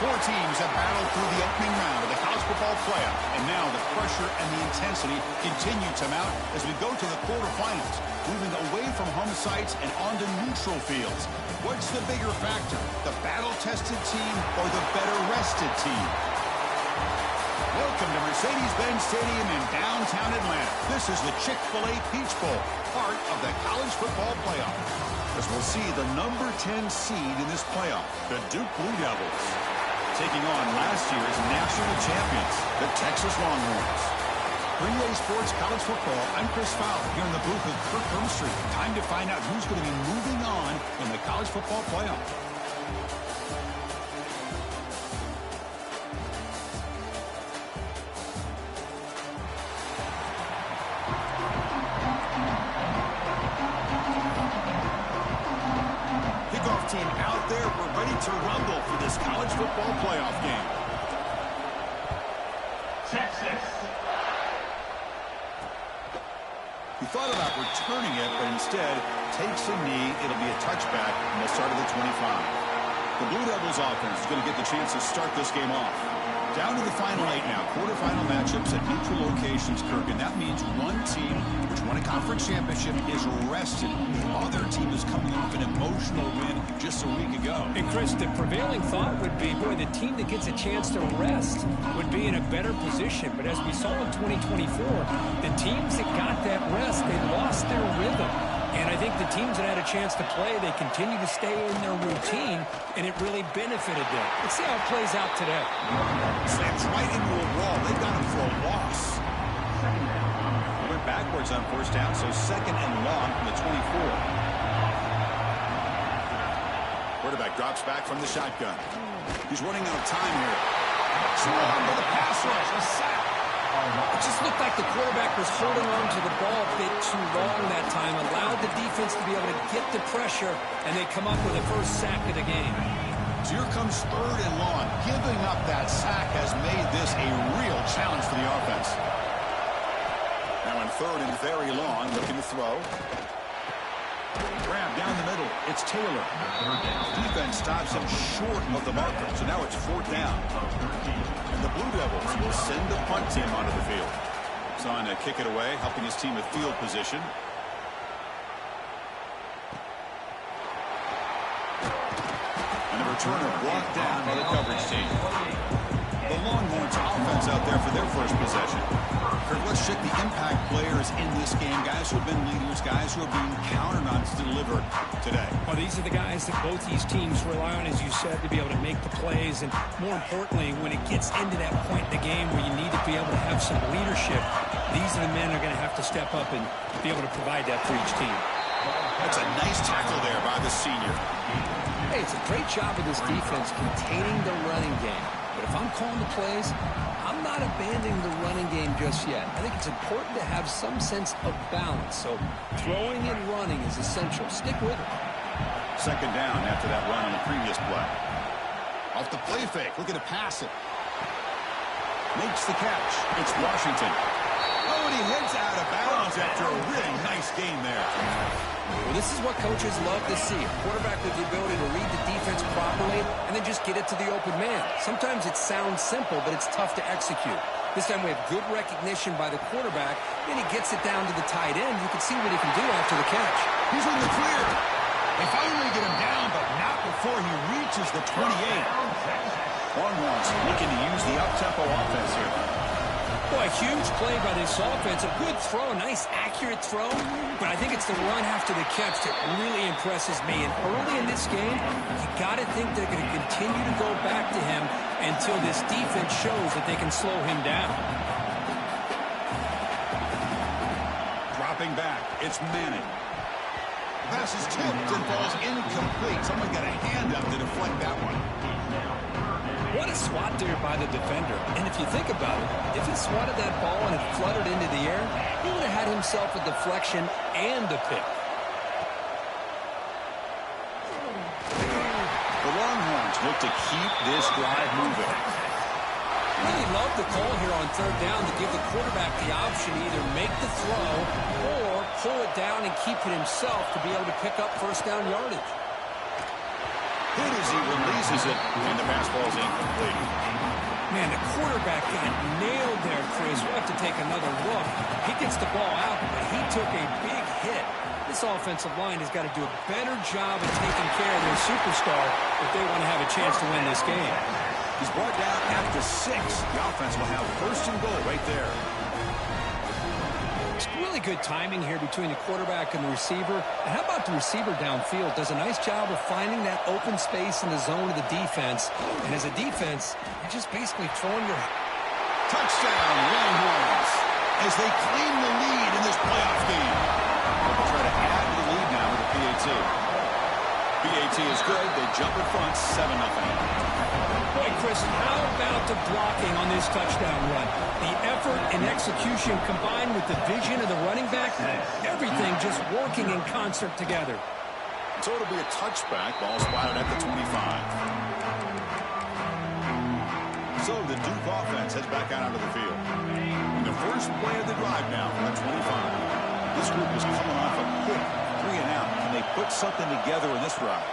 Four teams have battled through the opening round of the college football playoff, and now the pressure and the intensity continue to mount as we go to the quarterfinals, moving away from home sites and onto neutral fields. What's the bigger factor, the battle-tested team or the better-rested team? Welcome to Mercedes-Benz Stadium in downtown Atlanta. This is the Chick-fil-A Peach Bowl, part of the college football playoff. As we'll see the number 10 seed in this playoff, the Duke Blue Devils, taking on last year's national champions, the Texas Longhorns. For EA Sports College Football, I'm Chris Fowler here in the booth with Kirk Hermstreet. Time to find out who's going to be moving on in the college football playoff. Team out there, we're ready to rumble for this college football playoff game. Texas. He thought about returning it, but instead takes a knee. It'll be a touchback, and they'll start at the 25. The Blue Devils offense is going to get the chance to start this game off. Down to the final 8 now. Quarterfinal matchups at neutral locations, Kirk, and that means one team which won a conference championship is rested. The other team is coming off an emotional win just a week ago. And Chris, the prevailing thought would be, boy, the team that gets a chance to rest would be in a better position. But as we saw in 2024, the teams that got that rest, they lost their rhythm. And I think the teams that had a chance to play, they continue to stay in their routine, and it really benefited them. Let's see how it plays out today. Slams right into a wall. They got him for a loss. Went backwards on first down, so second and long from the 24. Quarterback drops back from the shotgun. He's running out of time here. Strong with a pass rush, a sack. It just looked like the quarterback was holding on to the ball a bit too long that time, allowed the defense to be able to get the pressure, and they come up with the first sack of the game. So here comes third and long. Giving up that sack has made this a real challenge for the offense. Now in third and very long, looking to throw. Grab down the middle. It's Taylor. Defense stops him short of the marker, so now it's fourth down. And the Blue Devils will send the punt team onto the field. It's on to kick it away, helping his team with field position. And the returner blocked down by the coverage team. The Longhorns offense out there for their first possession. Kirk, let's check the impact players in this game. Guys who have been leaders, guys who are being counted on to deliver today. Well, these are the guys that both these teams rely on, as you said, to be able to make the plays. And more importantly, when it gets into that point in the game where you need to be able to have some leadership, these are the men that are going to have to step up and be able to provide that for each team. That's a nice tackle there by the senior. Hey, it's a great job of this defense containing the running game. But if I'm calling the plays, I'm not abandoning the running game just yet. I think it's important to have some sense of balance. So throwing and running is essential. Stick with it. Second down after that run on the previous play. Off the play fake, looking to pass it. Makes the catch. It's Washington. Oh, and he heads out of bounds after a really nice game there. Well, this is what coaches love to see. A quarterback with the ability to read the defense properly and then just get it to the open man. Sometimes it sounds simple, but it's tough to execute. This time we have good recognition by the quarterback, and he gets it down to the tight end. You can see what he can do after the catch. He's in the clear. They finally get him down, but not before he reaches the 28. Longhorns looking to use the up-tempo offense here. Boy, a huge play by this offense. A good throw, a nice accurate throw. But I think it's the run after the catch that really impresses me. And early in this game, you got to think they're going to continue to go back to him until this defense shows that they can slow him down. Dropping back, it's Manning. The pass is tipped and falls incomplete. Someone got a hand up to deflect that one. What a swat there by the defender. And if you think about it, if he swatted that ball and it fluttered into the air, he would have had himself a deflection and a pick. The Longhorns look to keep this drive moving. Really love the call here on third down to give the quarterback the option to either make the throw or pull it down and keep it himself to be able to pick up first down yardage. Hit as he releases it, and the pass ball is incomplete. Man, the quarterback got nailed there, Chris. We'll have to take another look. He gets the ball out, but he took a big hit. This offensive line has got to do a better job of taking care of their superstar if they want to have a chance to win this game. He's brought down after 6. The offense will have first and goal right there. It's really good timing here between the quarterback and the receiver. And how about the receiver downfield? Does a nice job of finding that open space in the zone of the defense. And as a defense, you're just basically throwing your... Touchdown, Longhorns, as they claim the lead in this playoff game. They'll try to add to the lead now with the PAT. PAT is good. They jump in front, 7-0. Boy, Chris, how about the blocking on this touchdown run? The effort and execution combined with the vision of the running back, everything just working in concert together. So it'll be a touchback. Ball spotted at the 25. So the Duke offense heads back out onto the field. In the first play of the drive now from the 25. This group is coming off a quick 3-and-out. Can they put something together in this drive?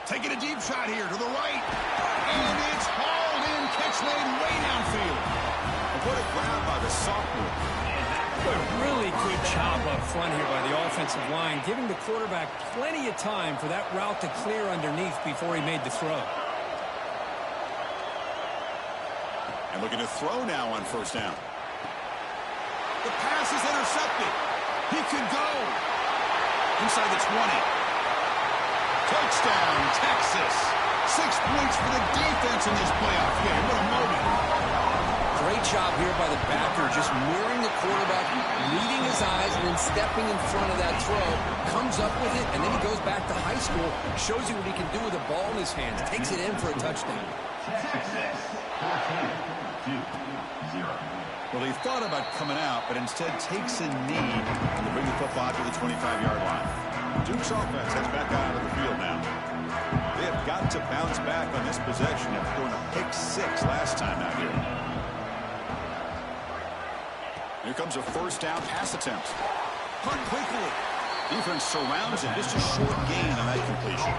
Taking a deep shot here to the right. And it's hauled in. Catch made way downfield. And what a grab by the sophomore. A really good job up front here by the offensive line, giving the quarterback plenty of time for that route to clear underneath before he made the throw. And looking to throw now on first down. The pass is intercepted. He could go. Inside the 20. Touchdown, Texas. 6 points for the defense in this playoff game. What a moment. Great job here by the backer, just mirroring the quarterback, leading his eyes, and then stepping in front of that throw. Comes up with it, and then he goes back to high school, shows you what he can do with the ball in his hands. Takes it in for a touchdown. Well, he thought about coming out, but instead takes a knee to bring the football to the 25-yard line. Duke's offense heads back out of the field now. They have got to bounce back on this possession after throwing a pick 6 last time out here. Here comes a first down pass attempt. Hunt quickly. Defense surrounds it. Just a short gain on that completion.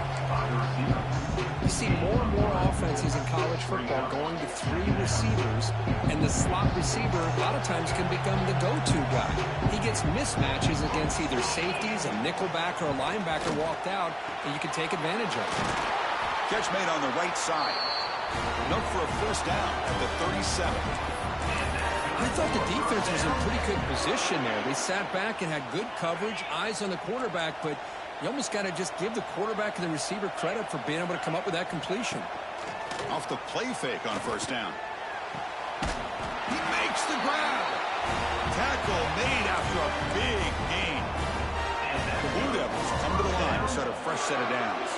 You see more and more offenses in college football going to 3 receivers, and the slot receiver a lot of times can become the go-to guy. He gets mismatches against either safeties, a nickelback, or a linebacker walked out that you can take advantage of. Catch made on the right side. Enough for a first down at the 37. I thought the defense was in pretty good position there. They sat back and had good coverage, eyes on the quarterback, but you almost got to just give the quarterback and the receiver credit for being able to come up with that completion. Off the play fake on first down. He makes the grab. Tackle made after a big gain. The Blue Devils come to the line to start a fresh set of downs.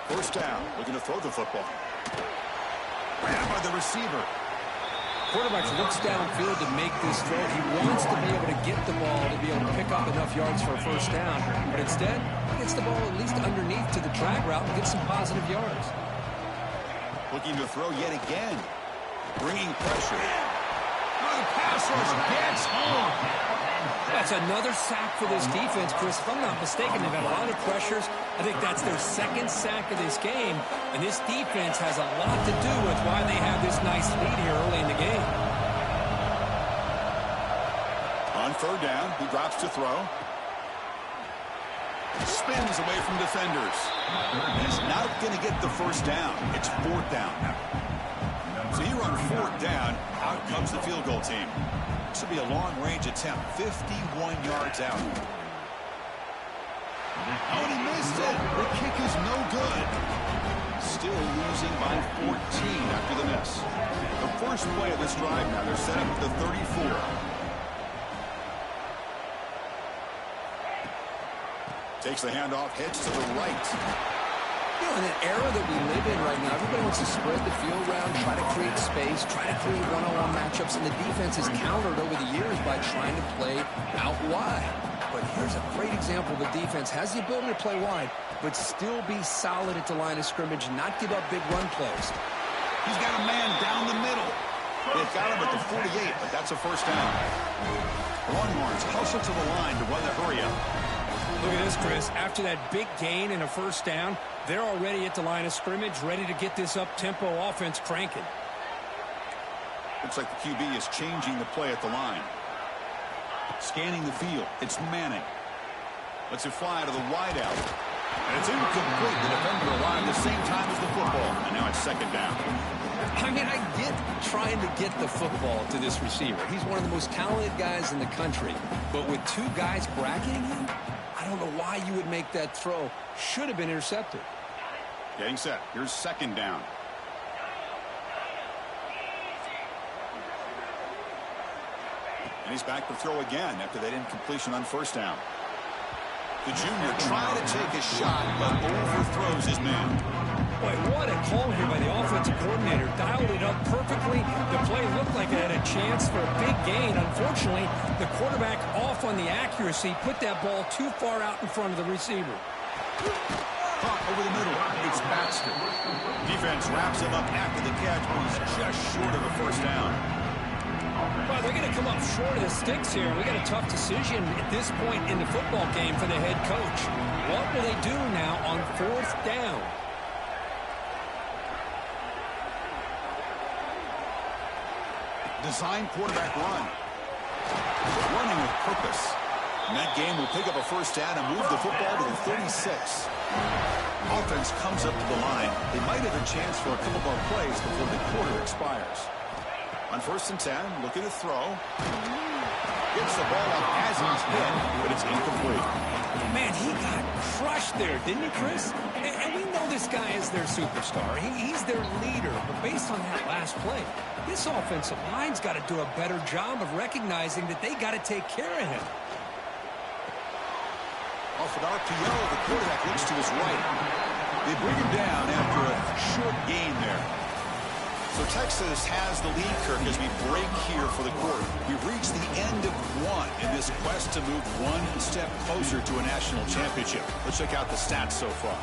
First down, looking to throw the football. Grabbed by the receiver. Quarterback looks downfield to make this throw. He wants to be able to get the ball to be able to pick up enough yards for a first down. But instead, he gets the ball at least underneath to the drag route and gets some positive yards. Looking to throw yet again. Bringing pressure. Oh, the pass rush gets home. That's another sack for this defense, Chris. If I'm not mistaken, they've had a lot of pressures. I think that's their 2nd sack of this game. And this defense has a lot to do with why they have this nice lead here early in the game. On third down, he drops to throw. Spins away from defenders. He's not going to get the first down. It's 4th down now. So here on 4th down, out comes the field goal team. This will be a long-range attempt, 51 yards out. Oh, and he missed it. The kick is no good. Still losing by 14 after the miss. The first play of this drive now, they're set up at the 34. Takes the handoff, heads to the right. You know, in an era that we live in right now, everybody wants to spread the field around, try to create space, try to create one-on-one matchups, and the defense has countered over the years by trying to play out wide. But here's a great example. The defense has the ability to play wide, but still be solid at the line of scrimmage, not give up big run plays. He's got a man down the middle. They've got him at the 48, but that's a first down. Longhorns hustle to the line to run the hurry up. Look at this, Chris. After that big gain and a first down, they're already at the line of scrimmage, ready to get this up-tempo offense cranking. Looks like the QB is changing the play at the line. Scanning the field. It's Manning. Lets it fly to the wideout. And it's incomplete. The defender arrived at the same time as the football. And now it's second down. I mean, I get trying to get the football to this receiver. He's one of the most talented guys in the country. But with two guys bracketing him, I don't know why you would make that throw. Should have been intercepted. Getting set. Here's second down. And he's back to throw again after that incompletion on first down. The junior trying to take a shot, but overthrows his man. Boy, what a call here by the offensive coordinator. Dialed it up perfectly. The play looked like it had a chance for a big gain. Unfortunately, the quarterback off on the accuracy, put that ball too far out in front of the receiver. Caught over the middle. It's Baxter. Defense wraps him up after the catch, but he's just short of a first down. Well, they're going to come up short of the sticks here. We got a tough decision at this point in the football game for the head coach. What will they do now on fourth down? Design quarterback run. Running with purpose. And that game will pick up a first down and move the football to the 36. Offense comes up to the line. They might have a chance for a couple more plays before the quarter expires. On first and 10, looking to throw. Gets the ball up as he's hit, but it's incomplete. Man, he got crushed there, didn't he, Chris? And we know this guy is their superstar. He's their leader. But based on that last play, this offensive line's got to do a better job of recognizing that they got to take care of him. Off an RPO, the quarterback looks to his right. They bring him down after a short gain there. So Texas has the lead, Kirk, as we break here for the quarter. We've reached the end of one in this quest to move one step closer to a national championship. Let's check out the stats so far.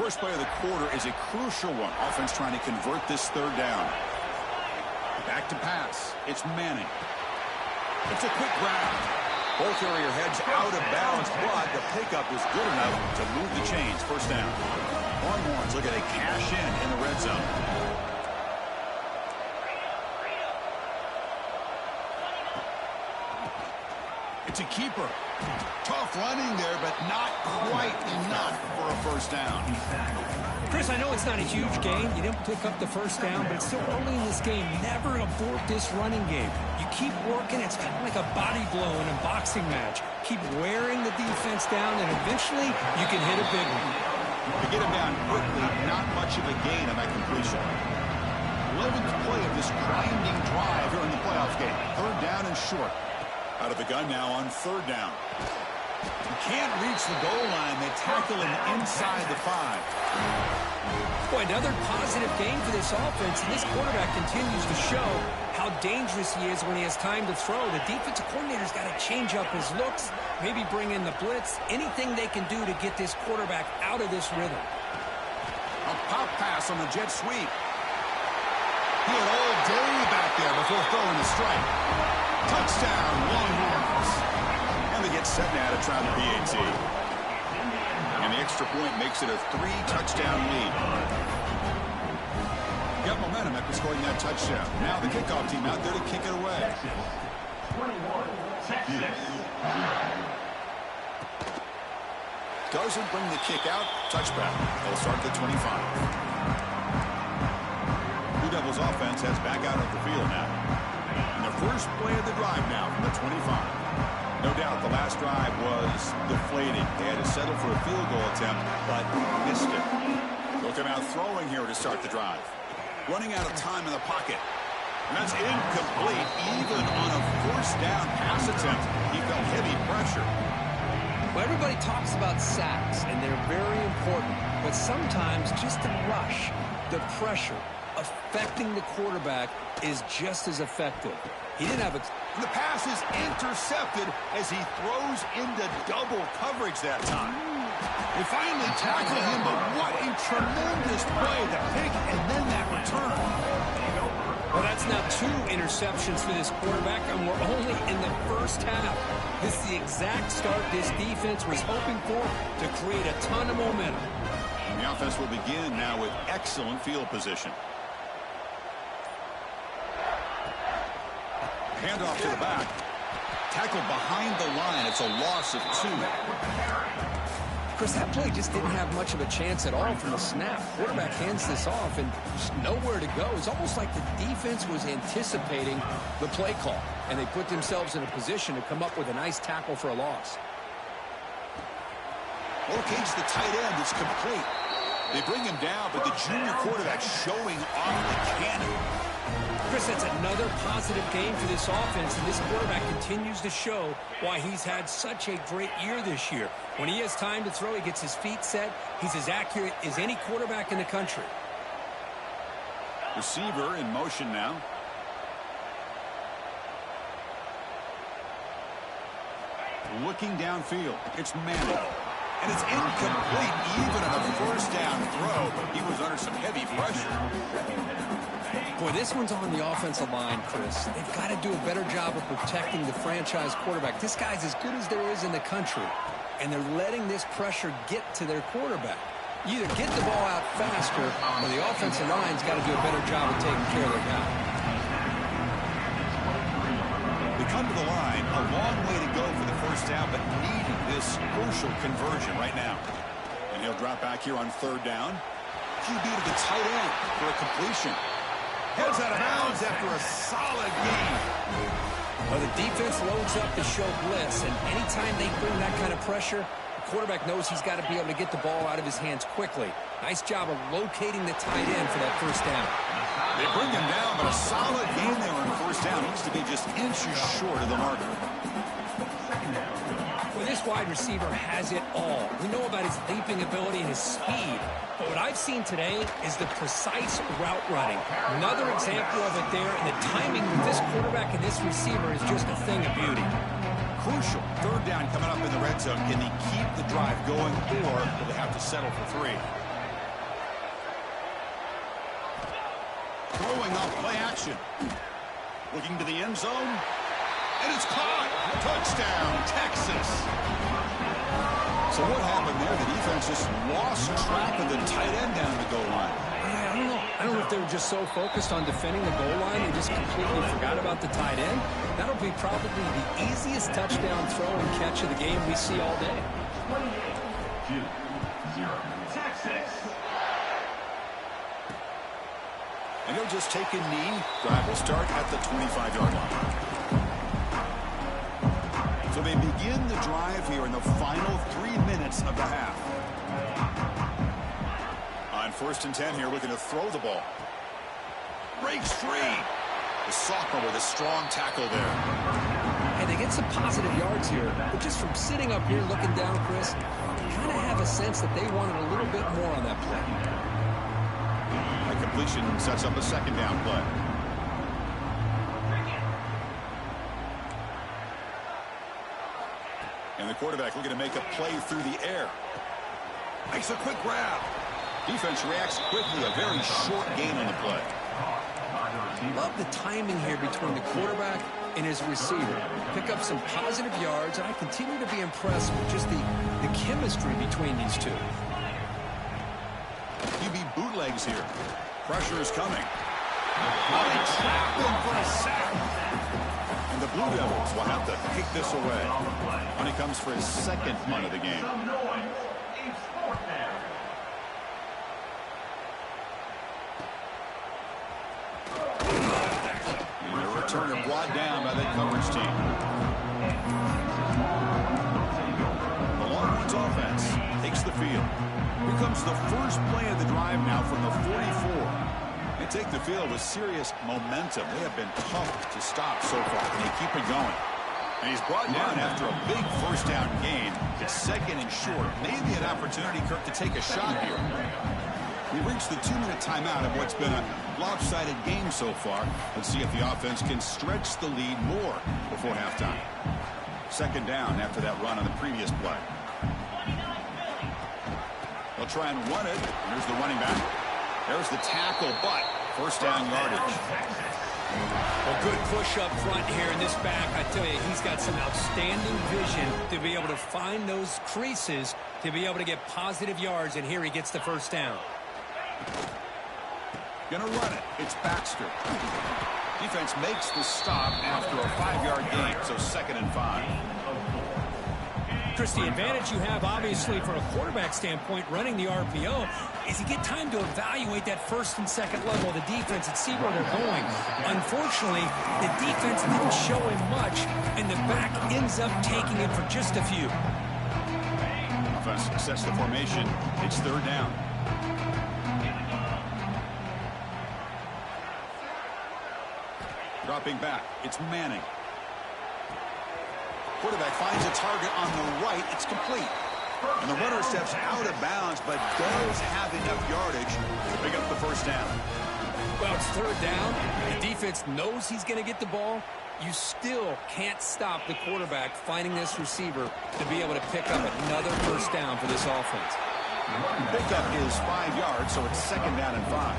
First play of the quarter is a crucial one. Offense trying to convert this third down. Back to pass. It's Manning. It's a quick grab. Ball carrier heads out of bounds, but the pickup was good enough to move the chains. First down. Longhorns looking to cash in the red zone. It's a keeper. Tough running there, but not quite enough for a first down. Chris, I know it's not a huge gain. You didn't pick up the first down, but it's still early in this game. Never abort this running game. You keep working. It's kind of like a body blow in a boxing match. Keep wearing the defense down, and eventually you can hit a big one. To get him down quickly, not much of a gain on that completion. 11th play of this grinding drive here in the playoff game. Third down and short. Out of the gun now on third down. He can't reach the goal line. They tackle him inside the 5. Boy, another positive game for this offense, and this quarterback continues to show how dangerous he is when he has time to throw. The defensive coordinator's got to change up his looks, maybe bring in the blitz, anything they can do to get this quarterback out of this rhythm. A pop pass on the jet sweep. He had all day back there before throwing the strike. Touchdown, Longhorns. And they get set now to try the PAT. And the extra point makes it a 3-touchdown lead. Got momentum after scoring that touchdown. Now the kickoff team out there to kick it away. 21, Texas. Doesn't bring the kick out. Touchback. They'll start the 25. Blue Devils offense has back out of the field now. And the first play of the drive now from the 25. No doubt the last drive was deflating. They had to settle for a field goal attempt, but missed it. Looking out throwing here to start the drive. Running out of time in the pocket. And that's incomplete. Even on a first down pass attempt, he felt heavy pressure. Well, everybody talks about sacks, and they're very important. But sometimes just the rush, the pressure affecting the quarterback is just as effective. He didn't have a... The pass is intercepted as he throws into double coverage that time. They finally tackle him, but what a tremendous play. The pick and then that return. Well, that's now 2 interceptions for this quarterback, and we're only in the first half. This is the exact start this defense was hoping for to create a ton of momentum. And the offense will begin now with excellent field position. Handoff to the back. Tackled behind the line. It's a loss of 2. Chris, that play just didn't have much of a chance at all from the snap. Quarterback hands this off and just nowhere to go. It's almost like the defense was anticipating the play call, and they put themselves in a position to come up with a nice tackle for a loss. Locates the tight end. It's complete. They bring him down, but the junior quarterback showing off the cannon. Chris, that's another positive game for this offense, and this quarterback continues to show why he's had such a great year this year. When he has time to throw, he gets his feet set. He's as accurate as any quarterback in the country. Receiver in motion now. Looking downfield. It's Manning. And it's incomplete even on a first down throw. He was under some heavy pressure. Boy, this one's on the offensive line, Chris. They've got to do a better job of protecting the franchise quarterback. This guy's as good as there is in the country, and they're letting this pressure get to their quarterback. You either get the ball out faster, or the offensive line's got to do a better job of taking care of their guy. We come to the line, a long way to go for the first down, but needing this crucial conversion right now. And he'll drop back here on 3rd down. QB to the tight end for a completion. Heads out of bounds after a solid game. Well, the defense loads up to show blitz, and anytime they bring that kind of pressure, the quarterback knows he's got to be able to get the ball out of his hands quickly. Nice job of locating the tight end for that first down. They bring him down, but a solid game there on 1st down. Needs to be just inches short of the marker. Well, this wide receiver has it all. We know about his leaping ability and his speed. But what I've seen today is the precise route running. Another example of it there, and the timing with this quarterback and this receiver is just a thing of beauty. Crucial. 3rd down coming up in the red zone. Can they keep the drive going, or will they have to settle for 3? Throwing off play action. Looking to the end zone. And it's caught. Touchdown, Texas. So what happened there? The defense just lost track of the tight end down the goal line. Yeah, I don't know if they were just so focused on defending the goal line they just completely forgot about the tight end. That'll be probably the easiest touchdown throw and catch of the game we see all day. 28-0. Texas. And he'll just take a knee. Drive will start at the 25-yard line. So they begin the drive here in the final 3 minutes of the half. On 1st and 10 here, looking to throw the ball. Breaks free. The sophomore with a strong tackle there. And they get some positive yards here, but just from sitting up here looking down, Chris, you kind of have a sense that they wanted a little bit more on that play. That completion sets up a 2nd down play. And the quarterback looking to make a play through the air. Makes a quick grab. Defense reacts quickly. A very short gain on the play. Love the timing here between the quarterback and his receiver. Pick up some positive yards, and I continue to be impressed with just the chemistry between these two. QB bootlegs here. Pressure is coming. Oh, they trapped him for a sack. And the Blue Devils will have to kick this away. When he comes for his 2nd punt of the game. And a return and brought down by that coverage team. The Longhorns offense takes the field. Here comes the first play of the drive now from the 44. They take the field with serious momentum. They have been tough to stop so far. Can they keep it going? And he's brought down after a big first down gain. It's 2nd and short. Maybe an opportunity, Kirk, to take a shot here. We've reached the 2-minute timeout of what's been a lopsided game so far. Let's see if the offense can stretch the lead more before halftime. Second down after that run on the previous play. They'll try and run it. Here's the running back. There's the tackle, but first down yardage. Well, good push up front here in this back. I tell you, he's got some outstanding vision to be able to find those creases, to be able to get positive yards, and here he gets the first down. Gonna run it. It's Baxter. Defense makes the stop after a 5-yard gain, so 2nd and 5. Chris, the advantage you have, obviously, from a quarterback standpoint, running the RPO, is you get time to evaluate that first and second level of the defense and see where they're going. Unfortunately, the defense didn't show him much, and the back ends up taking it for just a few. Offense sets the formation. It's 3rd down. Dropping back, it's Manning. Quarterback finds a target on the right. It's complete. And the runner steps out of bounds, but does have enough yardage to pick up the first down. Well, it's 3rd down. The defense knows he's going to get the ball. You still can't stop the quarterback finding this receiver to be able to pick up another first down for this offense. Pickup is 5 yards, so it's 2nd down and 5.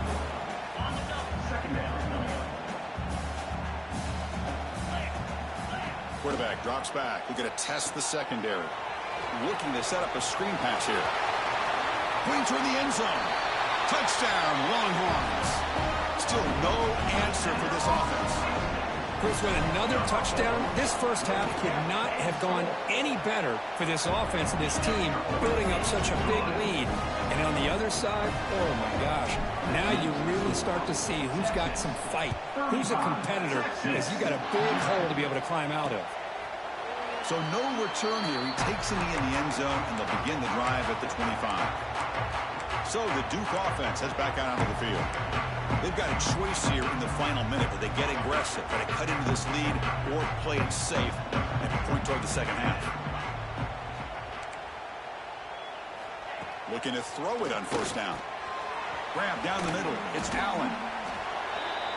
Quarterback drops back. We're going to test the secondary. Looking to set up a screen pass here. Pointing toward the end zone. Touchdown, Longhorns. Still no answer for this offense. Chris, with another touchdown, this first half could not have gone any better for this offense and this team, building up such a big lead. And on the other side, oh my gosh, now you really start to see who's got some fight, who's a competitor, as you got a big hole to be able to climb out of. So no return here. He takes a knee in the end zone, and they'll begin the drive at the 25. So the Duke offense heads back out onto the field. They've got a choice here in the final minute. Do they get aggressive, try to cut into this lead, or play it safe and point toward the second half? Looking to throw it on first down. Grab down the middle. It's Allen.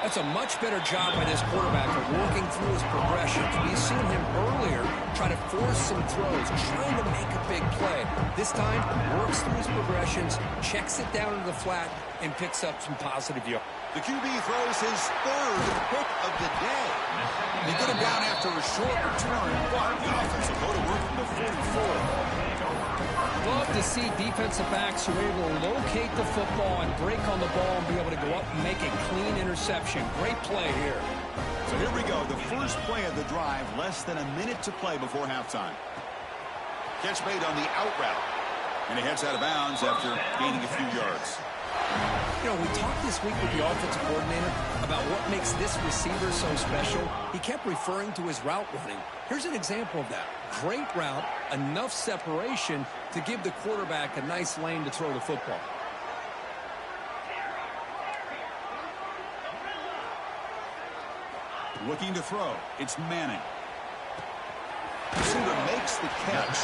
That's a much better job by this quarterback of working through his progressions. We've seen him earlier try to force some throws, trying to make a big play. This time, works through his progressions, checks it down into the flat, and picks up some positive yards. The QB throws his 3rd pick of the day. They get him down after a short return, but the offense will go to work from the 44. Love to see defensive backs who are able to locate the football and break on the ball and be able to go up and make a clean interception. Great play here. So here we go. The first play of the drive, less than a minute to play before halftime. Catch made on the out route. And he heads out of bounds after gaining a few yards. You know, we talked this week with the offensive coordinator about what makes this receiver so special. He kept referring to his route running. Here's an example of that. Great route, enough separation to give the quarterback a nice lane to throw the football. Looking to throw. It's Manning. Receiver makes the catch.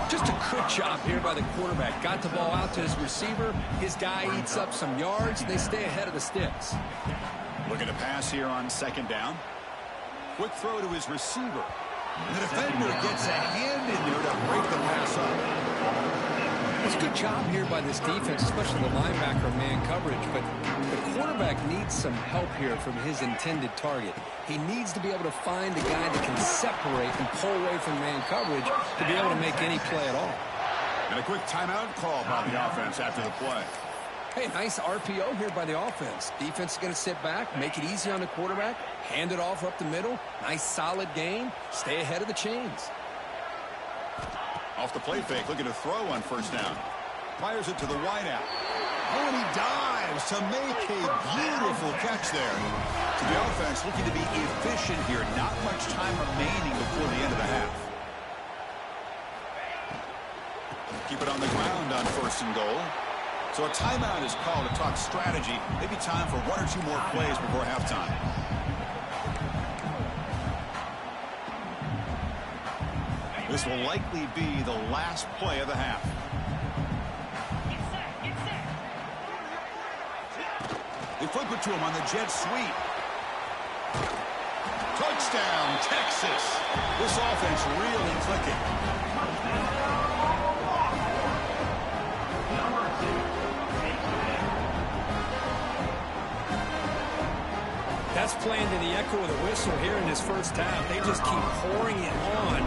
Just a good job here by the quarterback. Got the ball out to his receiver. His guy eats up some yards. They stay ahead of the sticks. Looking to pass here on 2nd down. Quick throw to his receiver. And the defender gets a hand in there to break the pass up. It's a good job here by this defense, especially the linebacker man coverage, but the quarterback needs some help here from his intended target. He needs to be able to find a guy that can separate and pull away from man coverage to be able to make any play at all. And a quick timeout call by the offense after the play. Hey, nice RPO here by the offense. Defense is going to sit back, make it easy on the quarterback, hand it off up the middle. Nice solid game. Stay ahead of the chains. Off the play fake, looking to throw on first down. Fires it to the wideout. Oh, and he dives to make a beautiful catch there. So the offense looking to be efficient here. Not much time remaining before the end of the half. Keep it on the ground on 1st and goal. So a timeout is called to talk strategy. Maybe time for 1 or 2 more plays before halftime. This will likely be the last play of the half. flip it to him on the jet sweep. Touchdown, Texas. This offense really clicking. That's playing to the echo of the whistle here in this first half. They just keep pouring it on.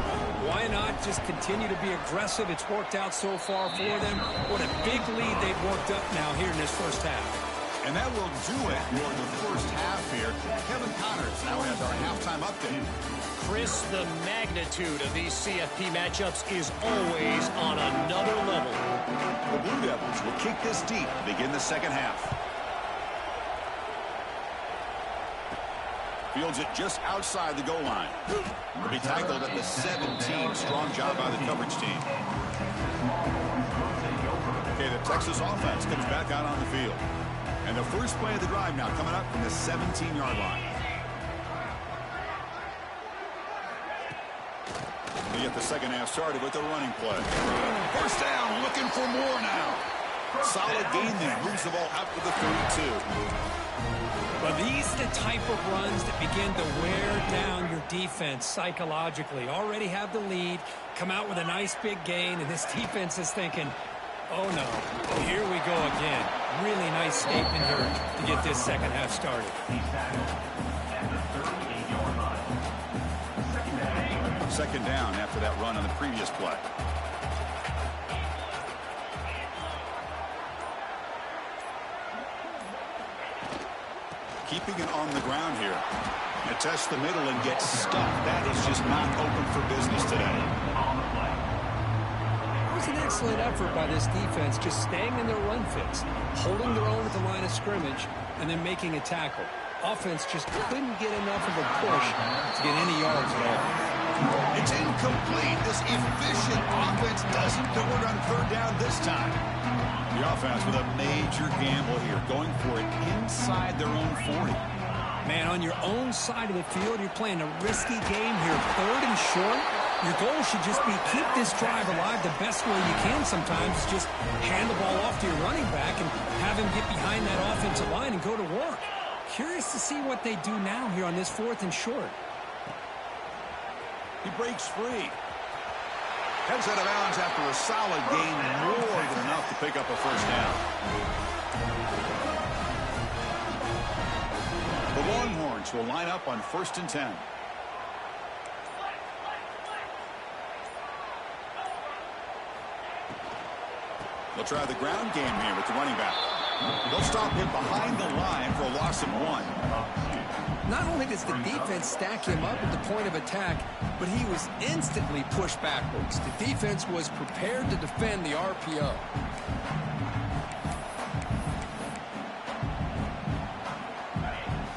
Why not just continue to be aggressive? It's worked out so far for them. What a big lead they've worked up now here in this first half. And that will do it for the first half here. Kevin Connors now has our halftime update. Chris, the magnitude of these CFP matchups is always on another level. The Blue Devils will kick this deep to begin the second half. Fields it just outside the goal line. Will be tackled at the 17. Strong job by the coverage team. Okay, the Texas offense comes back out on the field. And the first play of the drive now coming up from the 17-yard line. We get the second half started with the running play. First down, looking for more now. Solid gain there. Moves the ball out to the 32. Well, these are the type of runs that begin to wear down your defense psychologically. Already have the lead, come out with a nice big gain, and this defense is thinking, oh no, here we go again. Really nice statement here to get this second half started. Second down after that run on the previous play. Keeping it on the ground here. It tests the middle and gets stuck. That is just not open for business today. It was an excellent effort by this defense, just staying in their run fits, holding their own at the line of scrimmage, and then making a tackle. Offense just couldn't get enough of a push to get any yards at all. It's incomplete. This efficient offense doesn't convert on third down this time. The offense with a major gamble here, going for it inside their own 40. Man, on your own side of the field, you're playing a risky game here. Third and short, your goal should just be keep this drive alive the best way you can sometimes. Just hand the ball off to your running back and have him get behind that offensive line and go to work. Curious to see what they do now here on this fourth and short. He breaks free. Heads out of bounds after a solid gain, more than enough to pick up a first down. The Longhorns will line up on 1st and 10. They'll try the ground game here with the running back. They'll stop him behind the line for a loss of 1. Not only does the defense stack him up at the point of attack, but he was instantly pushed backwards. The defense was prepared to defend the RPO.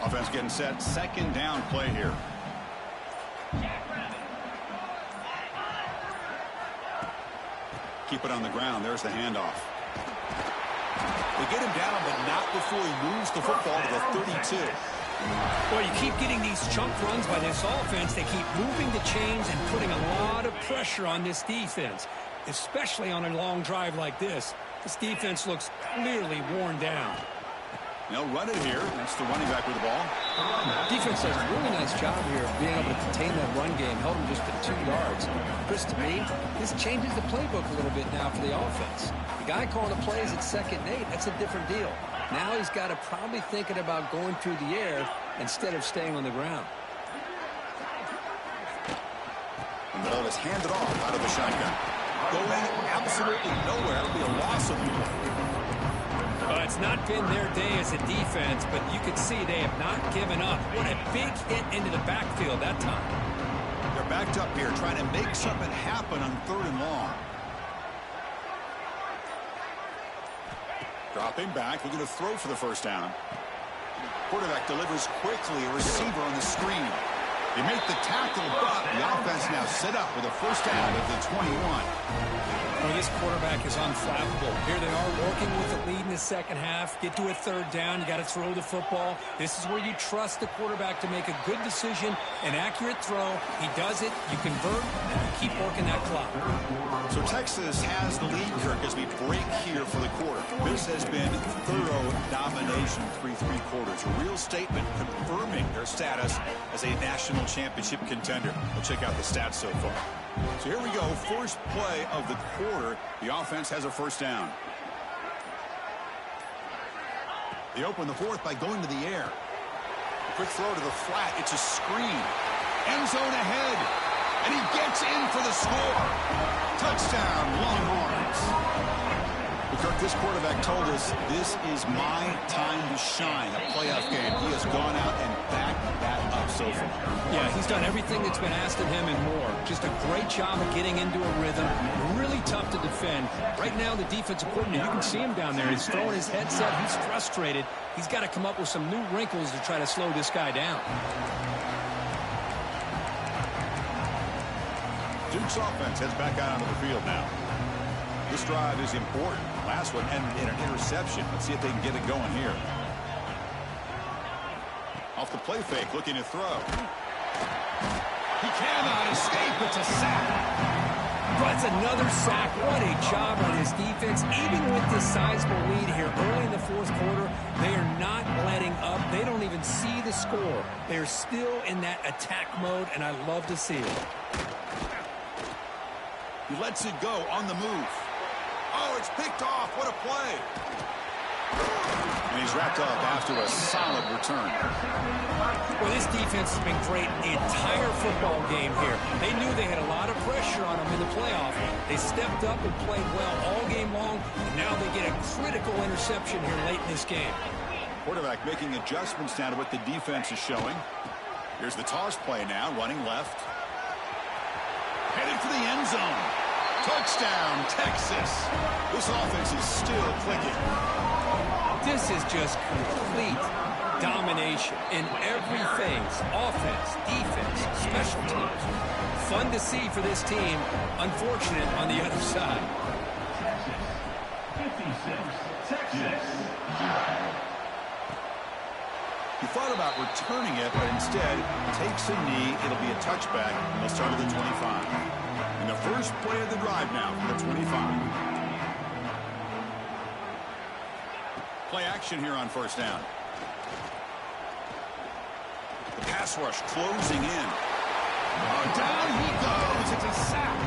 Offense getting set. Second down play here. Keep it on the ground. There's the handoff. They get him down, but not before he moves the football to the 32. Well, you keep getting these chunk runs by this offense. They keep moving the chains and putting a lot of pressure on this defense, especially on a long drive like this. This defense looks clearly worn down. They'll run it here. That's the running back with the ball. Defense does a really nice job here of being able to contain that run game, held him just to 2 yards. Chris, to me, this changes the playbook a little bit now for the offense. The guy calling the plays at 2nd and 8, that's a different deal. Now he's got to probably thinking about going through the air instead of staying on the ground. And the ball is handed off out of the shotgun. Going absolutely nowhere. It'll be a loss of 1. Well, it's not been their day as a defense, but you can see they have not given up. What a big hit into the backfield that time. They're backed up here trying to make something happen on 3rd and long. Dropping back, looking to throw for the first down. Quarterback delivers quickly, a receiver on the screen. They make the tackle, but the offense now set up with a first down at the 21. Well, this quarterback is unflappable. Here they are working with the lead in the second half. Get to a third down. You got to throw the football. This is where you trust the quarterback to make a good decision, an accurate throw. He does it. You convert, and you keep working that clock. So Texas has the lead, Kirk, as we break here for the quarter. This has been thorough domination through 3 quarters. A real statement confirming their status as a national championship contender. We'll check out the stats so far. So here we go. First play of the quarter. The offense has a first down. They open the fourth by going to the air. A quick throw to the flat. It's a screen. End zone ahead. And he gets in for the score. Touchdown, Longhorns. But Kirk, this quarterback told us this is my time to shine. A playoff game. He has gone out and backed that up so far. Yeah, he's done everything that's been asked of him and more. Just a great job of getting into a rhythm. Really tough to defend. Right now, the defensive coordinator, you can see him down there. He's throwing his headset. He's frustrated. He's got to come up with some new wrinkles to try to slow this guy down. Duke's offense heads back out onto the field now. This drive is important. Last one ended in an interception. Let's see if they can get it going here. Off the play fake, looking to throw. He cannot escape. It's a sack. That's another sack. What a job on his defense. Even with this sizable lead here early in the fourth quarter, they are not letting up. They don't even see the score. They're still in that attack mode, and I love to see it. He lets it go on the move. Oh, it's picked off. What a play. And he's wrapped up after a solid return. Well, this defense has been great the entire football game here. They knew they had a lot of pressure on them in the playoff. They stepped up and played well all game long, and now they get a critical interception here late in this game. Quarterback making adjustments down to what the defense is showing. Here's the toss play now, running left. Headed for the end zone. Touchdown, Texas. This offense is still clicking. This is just complete domination in every phase. Offense, defense, special teams. Fun to see for this team. Unfortunate on the other side. 56, Texas. He thought about returning it, but instead takes a knee. It'll be a touchback, and they'll start at the 25. And the first play of the drive now from the 25. Play action here on first down. The pass rush closing in. Oh, down he goes. It's a sack.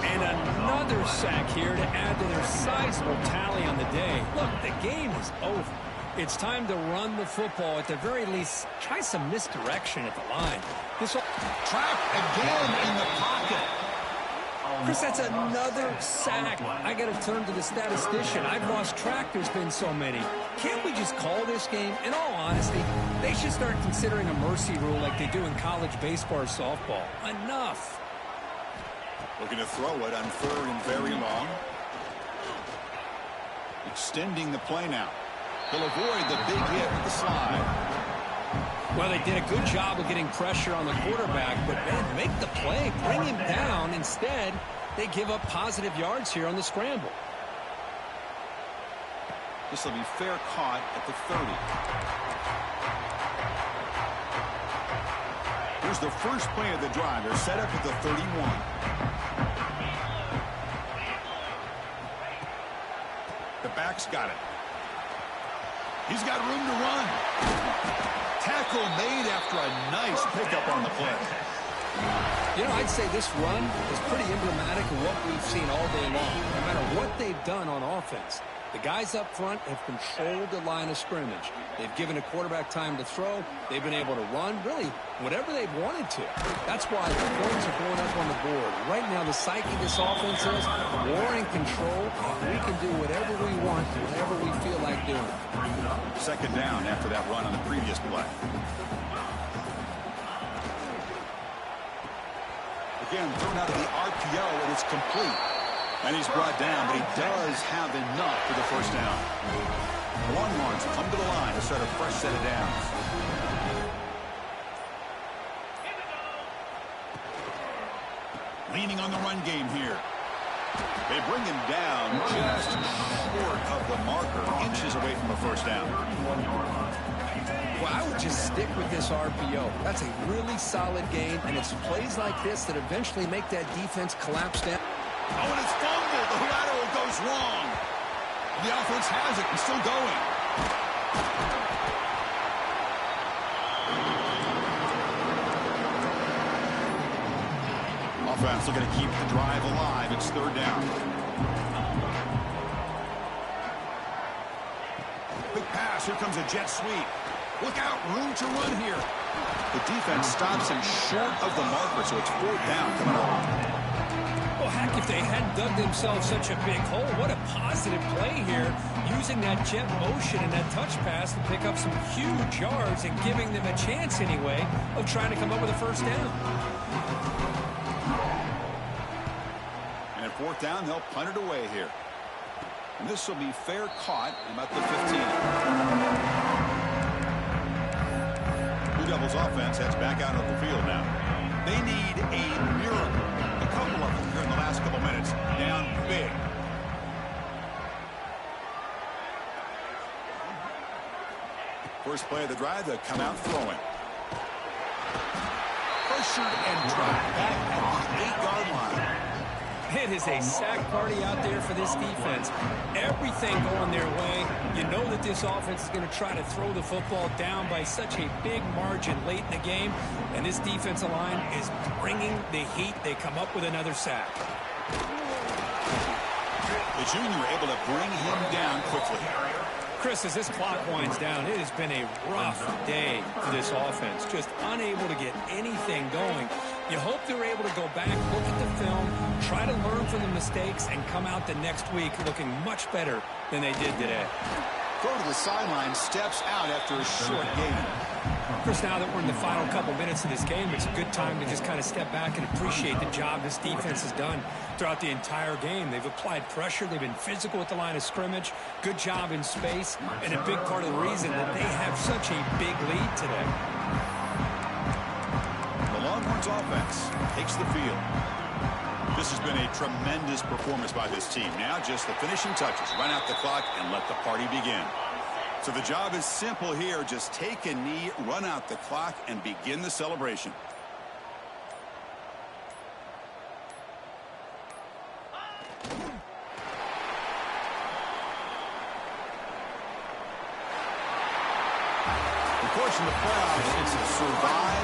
And another sack here to add to their sizable tally on the day. Look, the game is over. It's time to run the football. At the very least, try some misdirection at the line. This Trap again in the pocket. Chris, that's another sack. I got to turn to the statistician. I've lost track. There's been so many. Can't we just call this game? In all honesty, they should start considering a mercy rule like they do in college baseball or softball. Enough. Looking to throw it on third and very long. Extending the play now. He'll avoid the big hit with the slide. Well, they did a good job of getting pressure on the quarterback, but man, make the play, bring him down. Instead, they give up positive yards here on the scramble. This will be fair caught at the 30. Here's the first play of the drive. They're set up at the 31. The back's got it. He's got room to run. Tackle made after a nice pickup on the play. You know, I'd say this run is pretty emblematic of what we've seen all day long. No matter what they've done on offense, the guys up front have controlled the line of scrimmage. They've given a quarterback time to throw. They've been able to run, really, whatever they've wanted to. That's why the points are going up on the board. Right now, the psyche of this offense is we're in control, and we can do whatever we want, whenever we feel like doing it. Second down after that run on the previous play. Again, thrown out of the RPO, and it's complete. And he's brought down, but he does have enough for the first down. The Longhorns come to the line to start a fresh set of downs. Leaning on the run game here. They bring him down just short of the marker, inches away from a first down. Well, I would just stick with this RPO. That's a really solid game, and it's plays like this that eventually make that defense collapse down. Oh, and it's fumbled. The lateral goes wrong. The offense has it and still going. Offense looking to keep the drive alive. It's third down. Quick pass. Here comes a jet sweep. Look out. Room to run here. The defense stops him short of the marker, so it's fourth down coming up. Well, heck, if they hadn't dug themselves such a big hole, what a positive play here, using that jet motion and that touch pass to pick up some huge yards and giving them a chance anyway of trying to come up with a first down. And at fourth down, they'll punt it away here. And this will be fair caught about the 15. Blue Devils offense heads back out of the field now. They need a miracle. A couple of them here in the last couple minutes. Down big. First play of the drive, they come out throwing. Pressured and dropped back at the 8-yard line. It is a sack party out there for this defense. Everything going their way. You know that this offense is going to try to throw the football down by such a big margin late in the game. And this defensive line is bringing the heat. They come up with another sack. The junior able to bring him down quickly. Chris, as this clock winds down, it has been a rough day for this offense. Just unable to get anything going. You hope they're able to go back, look at the film, try to learn from the mistakes, and come out the next week looking much better than they did today. Throw to the sideline, steps out after a short gain. Chris, now that we're in the final couple minutes of this game, it's a good time to just kind of step back and appreciate the job this defense has done throughout the entire game. They've applied pressure. They've been physical at the line of scrimmage. Good job in space, and a big part of the reason that they have such a big lead today. The Longhorns offense takes the field. This has been a tremendous performance by this team. Now just the finishing touches. Run out the clock and let the party begin. So the job is simple here. Just take a knee, run out the clock, and begin the celebration. Of course, in the playoffs, it's a survive